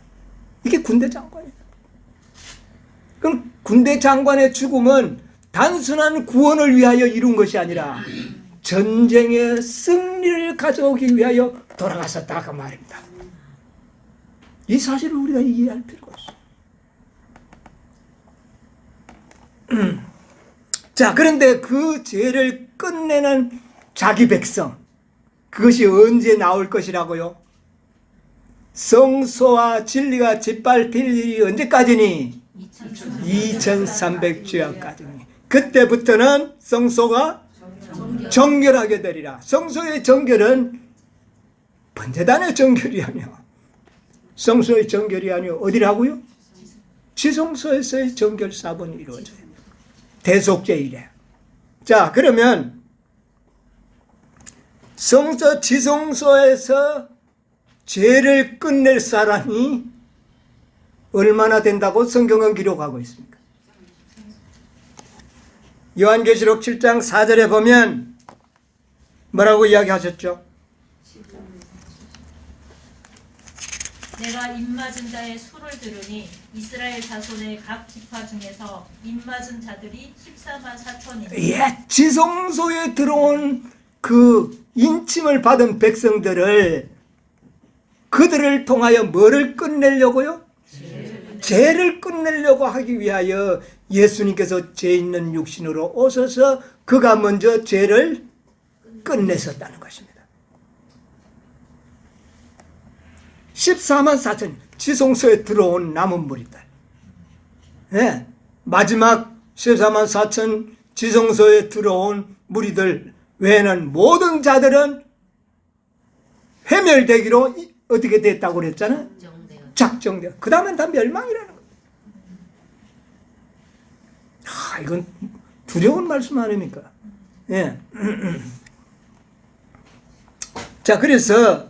[SPEAKER 1] 이게 군대 장관이에요. 그럼 군대 장관의 죽음은 단순한 구원을 위하여 이룬 것이 아니라 전쟁의 승리를 가져오기 위하여 돌아가셨다 그 말입니다. 이 사실을 우리가 이해할 필요가 있어요. 자, 그런데 그 죄를 끝내는 자기 백성, 그것이 언제 나올 것이라고요? 성소와 진리가 짓밟힐 일이 언제까지니? 2300주야까지니. 그때부터는 성소가 정결하게 되리라. 성소의 정결은 번제단의 정결이 아니야. 성소의 정결이 아니요. 어디라고요? 지성소에서의 정결 사본이 이루어져요. 대속죄 이래. 자, 그러면 성소 지성소에서 죄를 끝낼 사람이 얼마나 된다고 성경은 기록하고 있습니까? 요한계시록 7장 4절에 보면 뭐라고 이야기하셨죠?
[SPEAKER 3] 내가 입맞은 자의 수를 들으니 이스라엘 자손의 각 지파 중에서 입맞은 자들이 14만 4천이니.
[SPEAKER 1] 예, 지성소에 들어온 그 인침을 받은 백성들을, 그들을 통하여 뭐를 끝내려고요? 죄를 끝내려고 하기 위하여 예수님께서 죄 있는 육신으로 오셔서 그가 먼저 죄를 끝내셨다는 것입니다. 14만 4천 지성소에 들어온 남은 무리들. 네, 마지막 14만 4천 지성소에 들어온 무리들 외에는 모든 자들은 회멸되기로 어떻게 됐다고 그랬잖아요? 작정되어. 그 다음엔 다 멸망이라는 거예요. 이건 두려운 말씀 아닙니까? 예. 자, 그래서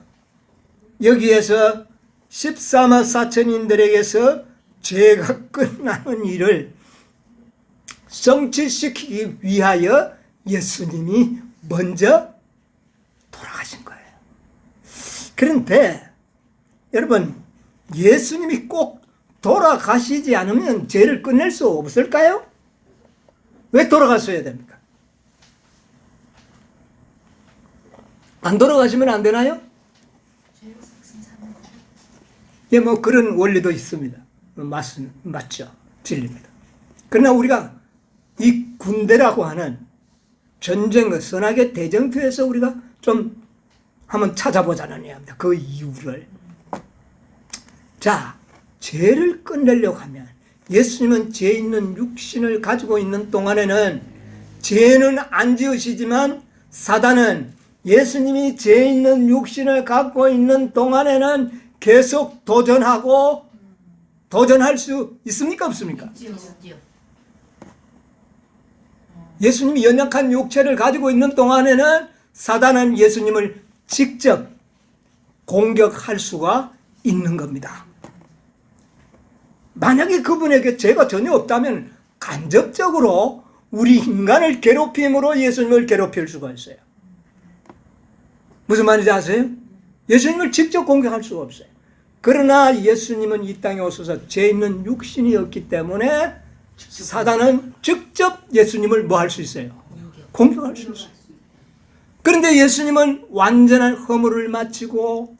[SPEAKER 1] 여기에서 14만 4천인들에게서 죄가 끝나는 일을 성취시키기 위하여 예수님이 먼저 돌아가신 거예요. 그런데 여러분, 예수님이 꼭 돌아가시지 않으면 죄를 끝낼 수 없을까요? 왜 돌아가셔야 됩니까? 안 돌아가시면 안 되나요? 예, 뭐 그런 원리도 있습니다. 맞죠. 진리입니다. 그러나 우리가 이 군대라고 하는 전쟁, 선악의 대전투에서 우리가 좀 한번 찾아보자는 얘기입니다. 그 이유를. 자, 죄를 끝내려고 하면 예수님은 죄 있는 육신을 가지고 있는 동안에는 죄는 안 지으시지만 사단은 예수님이 죄 있는 육신을 갖고 있는 동안에는 계속 도전하고 도전할 수 있습니까? 없습니까? 예수님이 연약한 육체를 가지고 있는 동안에는 사단은 예수님을 직접 공격할 수가 있는 겁니다. 만약에 그분에게 죄가 전혀 없다면 간접적으로 우리 인간을 괴롭힘으로 예수님을 괴롭힐 수가 있어요. 무슨 말인지 아세요? 예수님을 직접 공격할 수가 없어요. 그러나 예수님은 이 땅에 오셔서 죄 있는 육신이었기 때문에 사단은 직접 예수님을 뭐 할 수 있어요? 공격할 수 있어요. 그런데 예수님은 완전한 허물을 마치고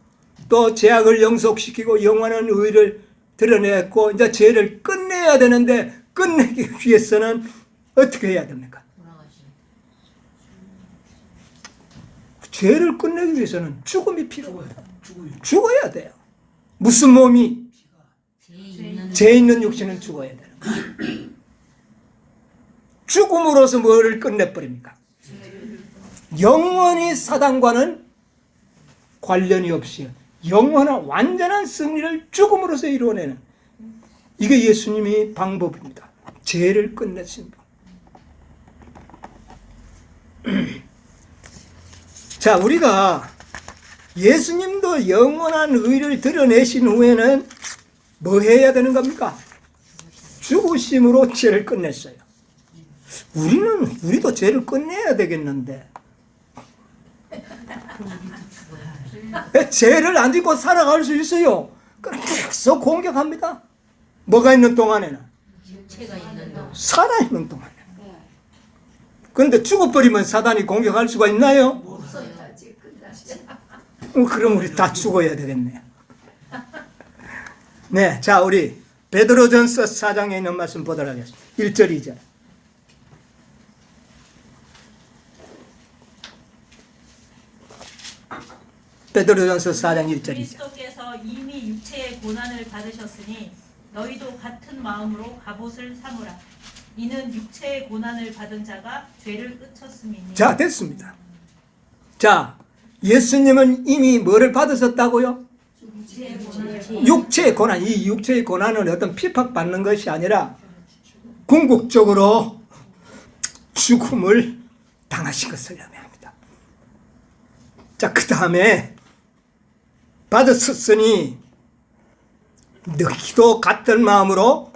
[SPEAKER 1] 또 죄악을 영속시키고 영원한 의를 드러냈고 이제 죄를 끝내야 되는데 끝내기 위해서는 어떻게 해야 됩니까? 죄를 끝내기 위해서는 죽음이 필요합니다. 죽어야 돼요. 무슨 몸이? 죄 있는 육신은 죽어야 되는 거예요. 죽음으로서 뭐를 끝내버립니까? 영원히 사단과는 관련이 없이 영원한 완전한 승리를 죽음으로써 이루어내는 이게 예수님의 방법입니다. 죄를 끝내신 분. 자, 우리가 예수님도 영원한 의를 드러내신 후에는 뭐 해야 되는 겁니까? 죽으심으로 죄를 끝냈어요. 우리도 죄를 끝내야 되겠는데 죄를 안 짓고 살아갈 수 있어요. 계속 공격합니다. 뭐가 있는 동안에는? 살아있는 동안에. 그런데 죽어버리면 사단이 공격할 수가 있나요? 그럼 우리 다 죽어야 되겠네요. 네, 자, 우리 베드로전서 4장에 있는 말씀 보도록 하겠습니다. 1절 2절. 베드로전서 4장 1절 2절.
[SPEAKER 3] 그리스도께서 이미 육체의 고난을 받으셨으니 너희도 같은 마음으로 갑옷을 삼으라. 이는 육체의 고난을 받은 자가 죄를 끝쳤음이니.
[SPEAKER 1] 자, 됐습니다. 자, 예수님은 이미 뭐를 받으셨다고요? 육체의 고난. 이 육체의 고난은 어떤 핍박받는 것이 아니라 궁극적으로 죽음을 당하신 것을 의미합니다. 자, 그 다음에 받으셨으니 너희도 같은 마음으로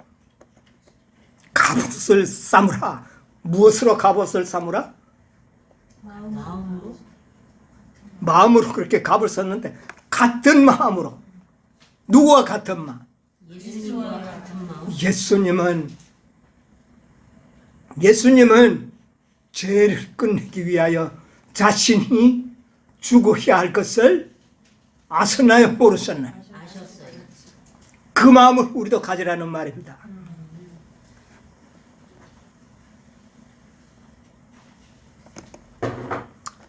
[SPEAKER 1] 갑옷을 삼으라. 무엇으로 갑옷을 삼으라? 마음으로 그렇게 갑을 썼는데 같은 마음으로. 누구와 같은 마음? 예수님은 죄를 끝내기 위하여 자신이 죽어야 할 것을 아셨나요? 모르셨나요? 그 마음을 우리도 가지라는 말입니다.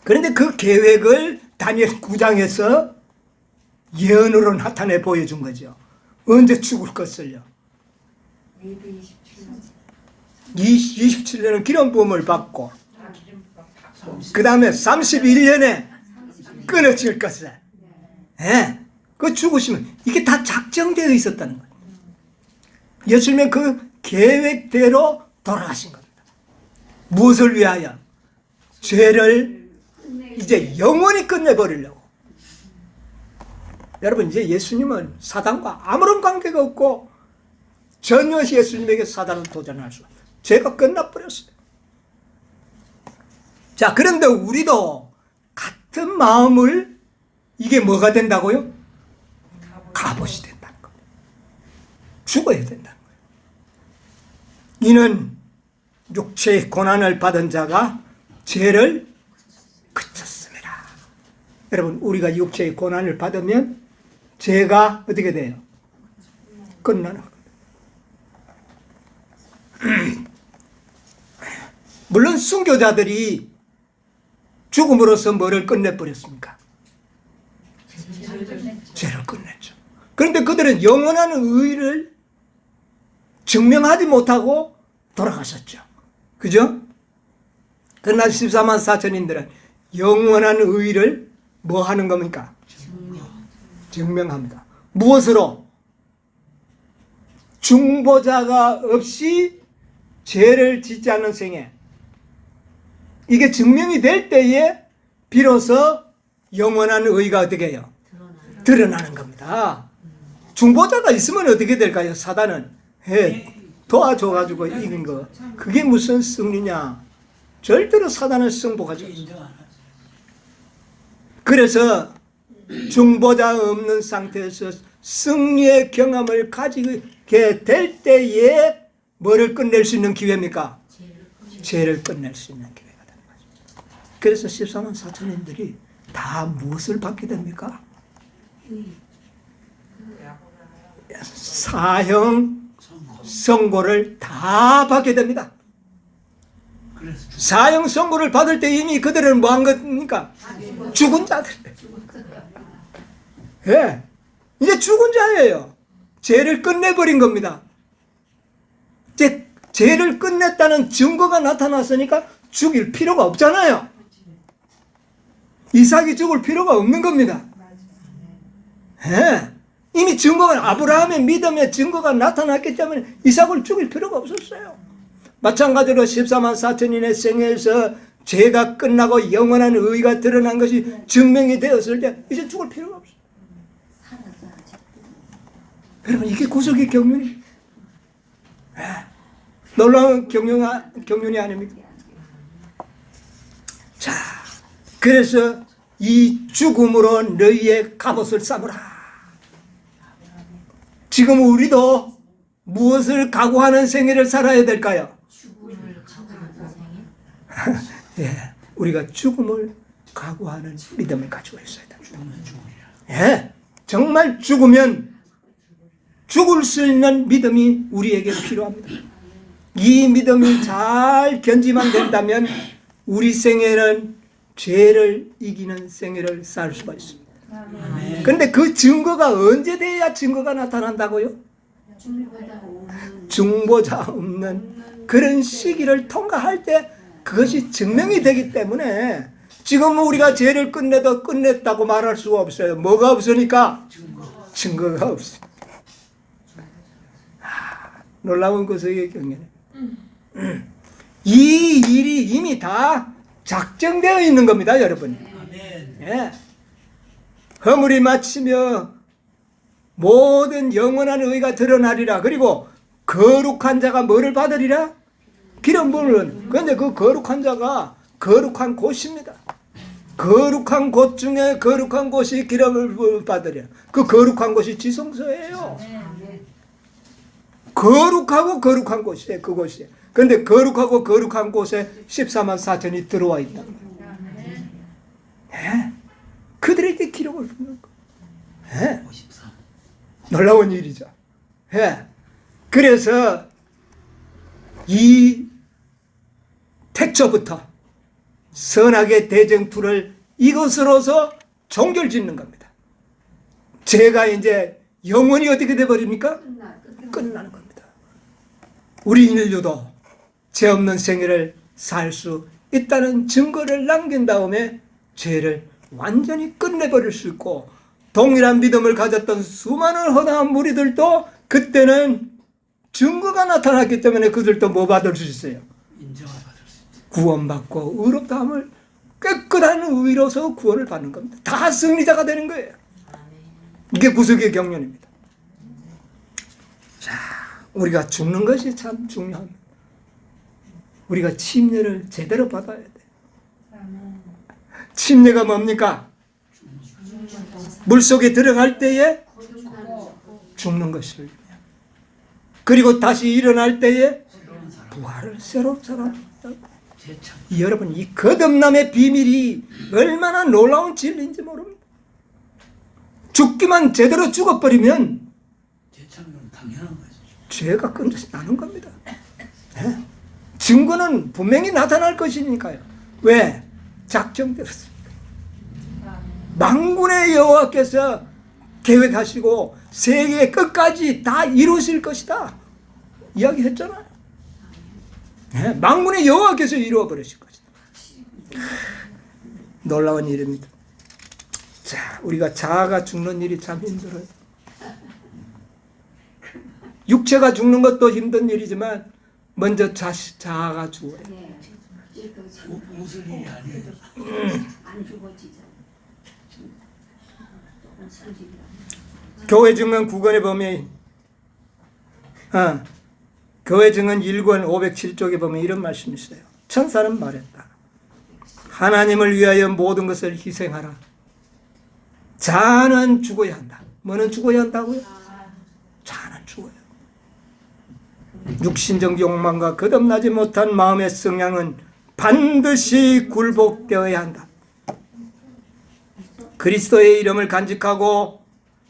[SPEAKER 1] 그런데 그 계획을 다니엘 9장에서 예언으로 나타내 보여준 거죠. 언제 죽을 것을요. 27년은 기름 부음을 받고 그 다음에 31년에 끊어질 것을. 예. 그 죽으시면 이게 다 작정되어 있었다는 거예요. 예수님은 그 계획대로 돌아가신 겁니다. 무엇을 위하여? 죄를 이제 영원히 끝내버리려고. 여러분, 이제 예수님은 사단과 아무런 관계가 없고 전혀 예수님에게 사단은 도전할 수 없어요. 죄가 끝나버렸어요. 자, 그런데 우리도 같은 마음을, 이게 뭐가 된다고요? 갑옷이 된다는 겁니다. 죽어야 된다는 거예요. 이는 육체의 고난을 받은 자가 죄를 그쳤습니다. 여러분, 우리가 육체의 고난을 받으면 죄가 어떻게 돼요? 끝나는 겁니다. 물론 순교자들이 죽음으로써 뭐를 끝내버렸습니까? 죄를 끝냈죠. 그런데 그들은 영원한 의를 증명하지 못하고 돌아가셨죠. 그죠? 그러나 14만 4천인들은 영원한 의를 뭐 하는 겁니까? 증명합니다. 무엇으로? 중보자가 없이 죄를 짓지 않는 생애. 이게 증명이 될 때에 비로소 영원한 의가 어떻게 해요? 드러나는 겁니다. 중보자가 있으면 어떻게 될까요? 사단은 도와줘가지고 이긴 거. 그게 무슨 승리냐? 절대로 사단은 승복하지 않습니다. 그래서 중보자 없는 상태에서 승리의 경험을 가지게 될 때에 뭐를 끝낼 수 있는 기회입니까? 죄를 끝낼 수 있는 기회가 되는 거죠. 그래서 14만 4천인들이 다 무엇을 받게 됩니까? 사형 선고를 다 받게 됩니다. 사형 선고를 받을 때 이미 그들은 뭐 한 겁니까? 죽은 자들. 예. 이제 죽은 자예요. 죄를 끝내버린 겁니다. 이제 죄를 끝냈다는 증거가 나타났으니까 죽일 필요가 없잖아요. 이삭이 죽을 필요가 없는 겁니다. 예. 이미 증거가, 아브라함의 믿음의 증거가 나타났기 때문에 이삭을 죽일 필요가 없었어요. 마찬가지로 14만 4천인의 생애에서 죄가 끝나고 영원한 의가 드러난 것이 증명이 되었을 때 이제 죽을 필요가 없어요. 여러분, 이게 구속의 경륜이 놀라운 경륜이 아닙니까? 자, 그래서 이 죽음으로 너희의 갑옷을 삼으라. 지금 우리도 무엇을 각오하는 생애를 살아야 될까요? 예, 우리가 죽음을 각오하는 믿음을 가지고 있어야 됩니다. 예, 정말 죽으면 죽을 수 있는 믿음이 우리에게 필요합니다. 이 믿음이 잘 견지만 된다면 우리 생애는 죄를 이기는 생애를 살 수가 있습니다. 그런데 그 증거가 언제 돼야 증거가 나타난다고요? 중보자 없는 그런 시기를 통과할 때 그것이 증명이 되기 때문에 지금 우리가 죄를 끝내도 끝냈다고 말할 수가 없어요. 뭐가 없으니까? 증거가 없어요. 놀라운 구속의 경륜. 이 일이 이미 다 작정되어 있는 겁니다, 여러분. 예. 허물이 마치며 모든 영원한 의가 드러나리라. 그리고 거룩한 자가 뭐를 받으리라? 기름 부음을. 그런데 그 거룩한 자가 거룩한 곳입니다. 거룩한 곳 중에 거룩한 곳이 기름을 받으리라. 그 거룩한 곳이 지성소예요. 거룩하고 거룩한 곳이에요. 그곳이. 그런데 거룩하고 거룩한 곳에 14만 4천이 들어와 있다. 네. 그들에게 기록을 붓는 거. 네. 놀라운 일이죠. 예. 그래서 이 태초부터 선악의 대쟁투를 이것으로서 종결 짓는 겁니다. 죄가 이제 영원히 어떻게 돼버립니까? 끝나는 겁니다. 우리 인류도 죄 없는 생애를 살 수 있다는 증거를 남긴 다음에 죄를 완전히 끝내버릴 수 있고, 동일한 믿음을 가졌던 수많은 허다한 무리들도 그때는 증거가 나타났기 때문에 그들도 뭐 받을 수 있어요?
[SPEAKER 2] 인정을 받을 수 있죠.
[SPEAKER 1] 구원받고 의롭다함을, 깨끗한 의로서 구원을 받는 겁니다. 다 승리자가 되는 거예요. 이게 구속의 경륜입니다. 자, 우리가 죽는 것이 참 중요합니다. 우리가 침례를 제대로 받아야 돼요. 침례가 뭡니까? 물속에 들어갈 때에 죽는 것을, 그리고 다시 일어날 때에
[SPEAKER 2] 새로운 사람,
[SPEAKER 1] 부활을, 새로운 사람.
[SPEAKER 2] 재창.
[SPEAKER 1] 여러분, 이 거듭남의 비밀이 얼마나 놀라운 진리인지 모릅니다. 죽기만 제대로 죽어버리면
[SPEAKER 2] 재창은 당연한 거죠.
[SPEAKER 1] 죄가 끝이 나는 겁니다. 네? 증거는 분명히 나타날 것이니까요. 왜? 작정되었습니다. 만군의 여호와께서 계획하시고 세계 끝까지 다 이루실 것이다 이야기했잖아요. 네? 만군의 여호와께서 이루어 버리실 것이다. 놀라운 일입니다. 자, 우리가 자아가 죽는 일이 참 힘들어요. 육체가 죽는 것도 힘든 일이지만 먼저 자아가 죽어요.
[SPEAKER 2] 웃을 일이 아니에요.
[SPEAKER 5] 안 죽어지잖아.
[SPEAKER 1] 교회 증언 9권에 보면 교회 증언 1권 507쪽에 보면 이런 말씀이 있어요. 천사는 말했다. 하나님을 위하여 모든 것을 희생하라. 자아는 죽어야 한다. 뭐는 죽어야 한다고요? 자아는 죽어요. 육신적 욕망과 거듭나지 못한 마음의 성향은 반드시 굴복되어야 한다. 그리스도의 이름을 간직하고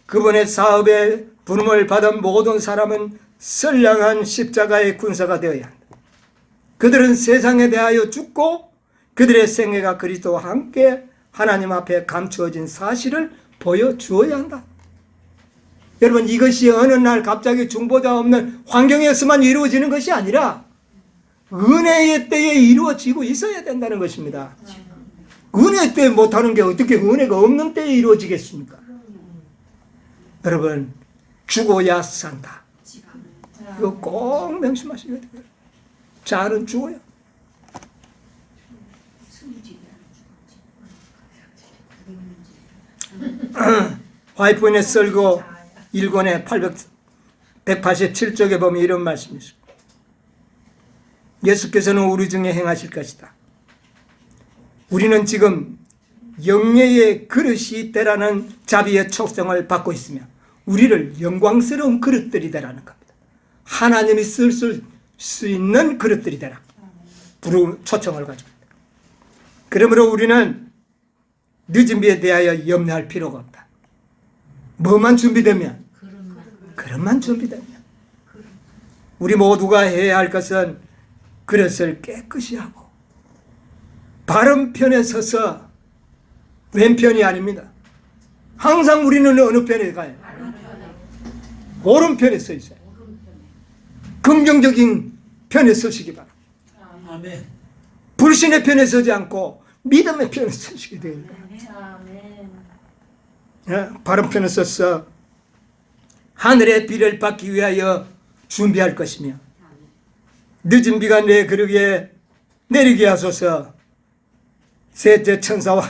[SPEAKER 1] 그분의 사업에 부름을 받은 모든 사람은 선량한 십자가의 군사가 되어야 한다. 그들은 세상에 대하여 죽고 그들의 생애가 그리스도와 함께 하나님 앞에 감추어진 사실을 보여주어야 한다. 여러분, 이것이 어느 날 갑자기 중보자 없는 환경에서만 이루어지는 것이 아니라 은혜의 때에 이루어지고 있어야 된다는 것입니다. 은혜 때 못하는 게 어떻게 은혜가 없는 때에 이루어지겠습니까? 여러분, 죽어야 산다. 이거 꼭 명심하셔야 돼요. 자아는 죽어요. 화이트본에 썰고 1권에 187쪽에 보면 이런 말씀이 있습니다. 예수께서는 우리 중에 행하실 것이다. 우리는 지금 영예의 그릇이 되라는 자비의 촉성을 받고 있으며 우리를 영광스러운 그릇들이 되라는 겁니다. 하나님이 쓸 수 있는 그릇들이 되라. 초청을 가지고 있다. 그러므로 우리는 늦은 비에 대하여 염려할 필요가 없다. 뭐만 준비되면? 그릇만 준비되면. 우리 모두가 해야 할 것은 그릇을 깨끗이 하고 바른 편에 서서 왼편이 아닙니다. 항상 우리는 어느 편에 가요? 오른편에 서 있어요. 긍정적인 편에 서시기 바랍니다.
[SPEAKER 2] 아멘.
[SPEAKER 1] 불신의 편에 서지 않고 믿음의 편에 서시게 됩니다. 바른 편에 서서 하늘의 비를 받기 위하여 준비할 것이며 늦은 비가 내 그릇에 내리게 하소서. 셋째 천사와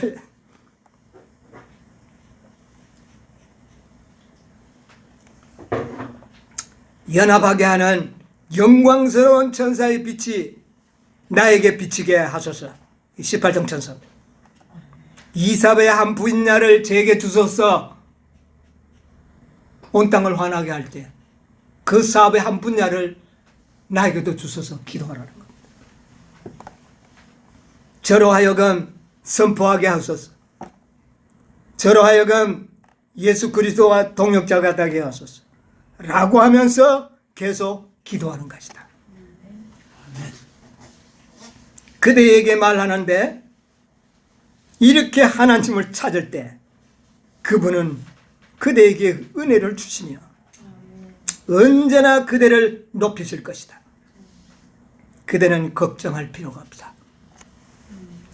[SPEAKER 1] 연합하게 하는 영광스러운 천사의 빛이 나에게 비치게 하소서. 18정 천사. 이 삽의 한 분야를 제게 주소서. 온 땅을 환하게 할 때 그 삽의 한 분야를 나에게도 주소서. 기도하라는 겁니다. 저로 하여금 선포하게 하소서. 저로 하여금 예수 그리스도와 동역자가 되게 하소서. 라고 하면서 계속 기도하는 것이다. 그대에게 말하는데 이렇게 하나님을 찾을 때 그분은 그대에게 은혜를 주시며 언제나 그대를 높이실 것이다. 그대는 걱정할 필요가 없다.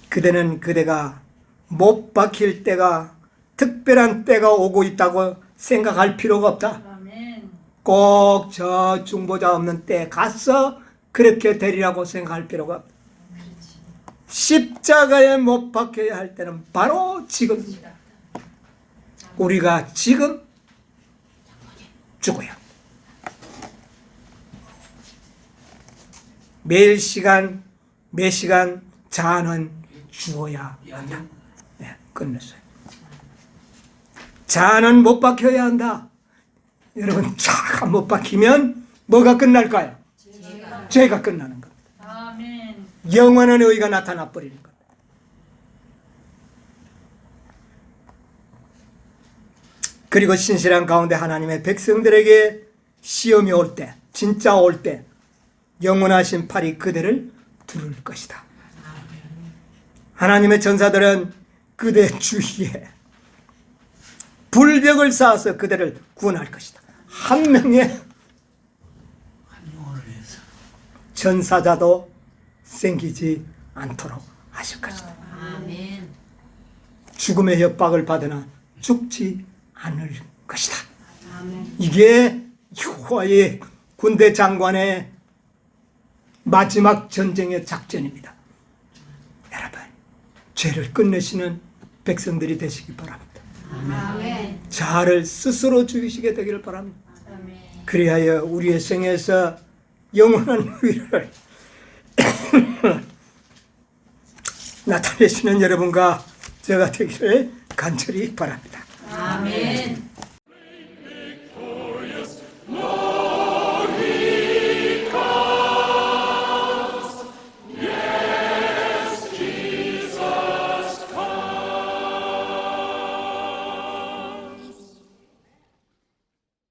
[SPEAKER 1] 그대는 그대가 못 박힐 때가 특별한 때가 오고 있다고 생각할 필요가 없다. 꼭 저 중보자 없는 때 가서 그렇게 되리라고 생각할 필요가 없다. 십자가에 못 박혀야 할 때는 바로 지금입니다. 우리가 지금 죽어야 매일 시간 매 시간 자아는 죽어야 한다. 네, 끝냈어요. 자아는 못 박혀야 한다. 여러분, 자아가 못 박히면 뭐가 끝날까요? 죄가 끝나는 겁니다. 영원한 의가 나타나 버리는 겁니다. 그리고 신실한 가운데 하나님의 백성들에게 시험이 올 때, 진짜 올 때 영원하신 팔이 그대를 두를 것이다. 하나님의 전사들은 그대 주위에 불벽을 쌓아서 그대를 구원할 것이다. 한 명의
[SPEAKER 2] 한 영혼을 위해서.
[SPEAKER 1] 전사자도 생기지 않도록 하실 것이다.
[SPEAKER 5] 아멘.
[SPEAKER 1] 죽음의 협박을 받으나 죽지 않을 것이다.
[SPEAKER 5] 아멘.
[SPEAKER 1] 이게 여호와의 군대 장관의 마지막 전쟁의 작전입니다. 여러분, 죄를 끝내시는 백성들이 되시기 바랍니다.
[SPEAKER 5] 아멘.
[SPEAKER 1] 자아를 스스로 죽이시게 되기를 바랍니다.
[SPEAKER 5] 아멘.
[SPEAKER 1] 그리하여 우리의 생에서 영원한 의를 나타내시는 여러분과 제가 되기를 간절히 바랍니다.
[SPEAKER 5] 아멘.